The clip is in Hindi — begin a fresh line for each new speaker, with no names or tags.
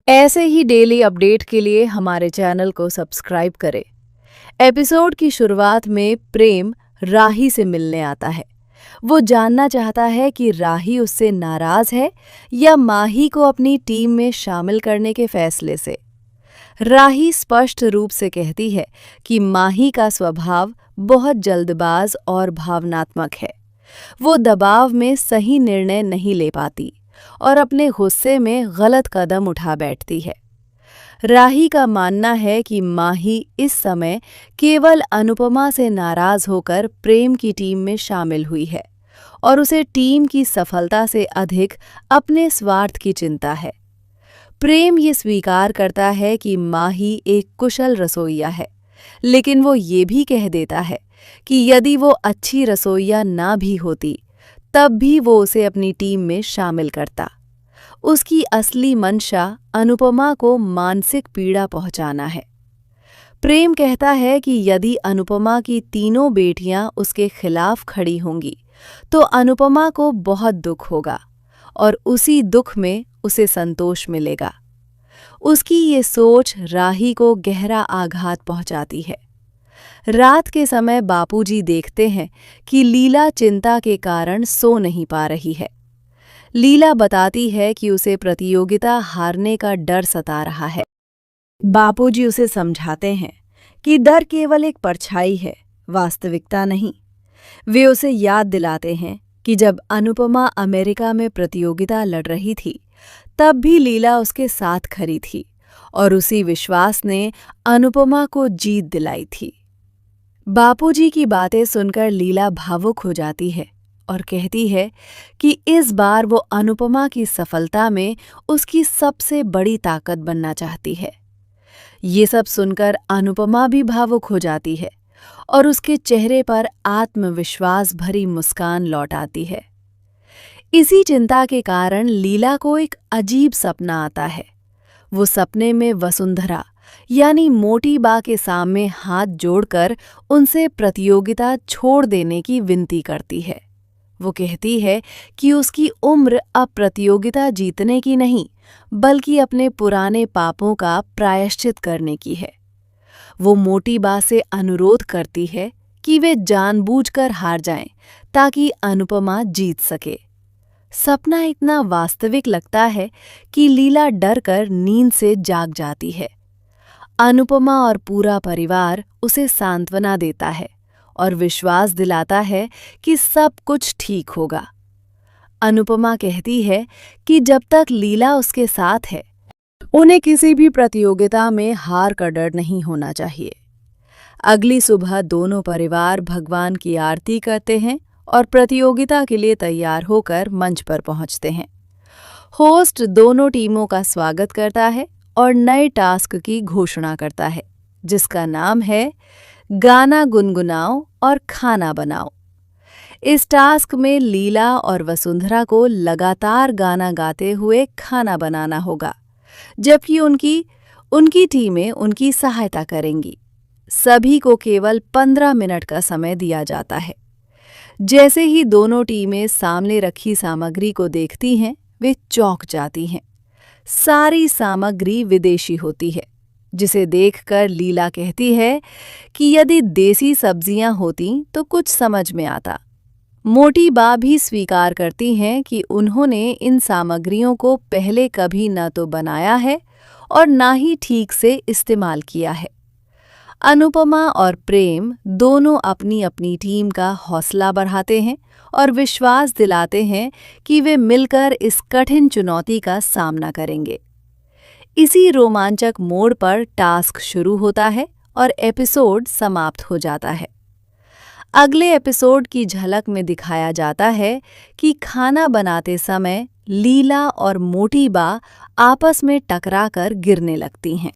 ऐसे ही डेली अपडेट के लिए हमारे चैनल को सब्सक्राइब करें। एपिसोड की शुरुआत में प्रेम राही से मिलने आता है। वो जानना चाहता है कि राही उससे नाराज है या माही को अपनी टीम में शामिल करने के फैसले से। राही स्पष्ट रूप से कहती है कि माही का स्वभाव बहुत जल्दबाज और भावनात्मक है। वो दबाव में सही निर्णय नहीं ले पाती और अपने गुस्से में गलत कदम उठा बैठती है। राही का मानना है कि माही इस समय केवल अनुपमा से नाराज होकर प्रेम की टीम में शामिल हुई है और उसे टीम की सफलता से अधिक अपने स्वार्थ की चिंता है। प्रेम ये स्वीकार करता है कि माही एक कुशल रसोइया है, लेकिन वो ये भी कह देता है कि यदि वो अच्छी रसोइया ना भी होती तब भी वो उसे अपनी टीम में शामिल करता। उसकी असली मंशा अनुपमा को मानसिक पीड़ा पहुंचाना है। प्रेम कहता है कि यदि अनुपमा की तीनों बेटियां उसके खिलाफ खड़ी होंगी तो अनुपमा को बहुत दुख होगा और उसी दुख में उसे संतोष मिलेगा। उसकी ये सोच राही को गहरा आघात पहुंचाती है। रात के समय बापूजी देखते हैं कि लीला चिंता के कारण सो नहीं पा रही है। लीला बताती है कि उसे प्रतियोगिता हारने का डर सता रहा है। बापूजी उसे समझाते हैं कि डर केवल एक परछाई है, वास्तविकता नहीं। वे उसे याद दिलाते हैं कि जब अनुपमा अमेरिका में प्रतियोगिता लड़ रही थी तब भी लीला उसके साथ खड़ी थी और उसी विश्वास ने अनुपमा को जीत दिलाई थी। बापूजी की बातें सुनकर लीला भावुक हो जाती है और कहती है कि इस बार वो अनुपमा की सफलता में उसकी सबसे बड़ी ताकत बनना चाहती है। ये सब सुनकर अनुपमा भी भावुक हो जाती है और उसके चेहरे पर आत्मविश्वास भरी मुस्कान लौट आती है। इसी चिंता के कारण लीला को एक अजीब सपना आता है। वो सपने में वसुंधरा यानी मोटी बा के सामने हाथ जोड़कर उनसे प्रतियोगिता छोड़ देने की विनती करती है। वो कहती है कि उसकी उम्र अब प्रतियोगिता जीतने की नहीं, बल्कि अपने पुराने पापों का प्रायश्चित करने की है। वो मोटी बा से अनुरोध करती है कि वे जानबूझकर हार जाएं ताकि अनुपमा जीत सके। सपना इतना वास्तविक लगता है कि लीला डरकर नींद से जाग जाती है। अनुपमा और पूरा परिवार उसे सांत्वना देता है और विश्वास दिलाता है कि सब कुछ ठीक होगा। अनुपमा कहती है कि जब तक लीला उसके साथ है उन्हें किसी भी प्रतियोगिता में हार का डर नहीं होना चाहिए। अगली सुबह दोनों परिवार भगवान की आरती करते हैं और प्रतियोगिता के लिए तैयार होकर मंच पर पहुंचते हैं। होस्ट दोनों टीमों का स्वागत करता है और नए टास्क की घोषणा करता है, जिसका नाम है गाना गुनगुनाओ और खाना बनाओ। इस टास्क में लीला और वसुंधरा को लगातार गाना गाते हुए खाना बनाना होगा, जबकि उनकी टीमें उनकी सहायता करेंगी। सभी को केवल 15 मिनट का समय दिया जाता है। जैसे ही दोनों टीमें सामने रखी सामग्री को देखती हैं, वे चौंक जाती हैं। सारी सामग्री विदेशी होती है, जिसे देखकर लीला कहती है कि यदि देसी सब्जियां होती तो कुछ समझ में आता। मोटी बा भी स्वीकार करती हैं कि उन्होंने इन सामग्रियों को पहले कभी न तो बनाया है और न ही ठीक से इस्तेमाल किया है। अनुपमा और प्रेम दोनों अपनी अपनी टीम का हौसला बढ़ाते हैं और विश्वास दिलाते हैं कि वे मिलकर इस कठिन चुनौती का सामना करेंगे। इसी रोमांचक मोड़ पर टास्क शुरू होता है और एपिसोड समाप्त हो जाता है। अगले एपिसोड की झलक में दिखाया जाता है कि खाना बनाते समय लीला और मोटी बा आपस में टकराकर गिरने लगती हैं।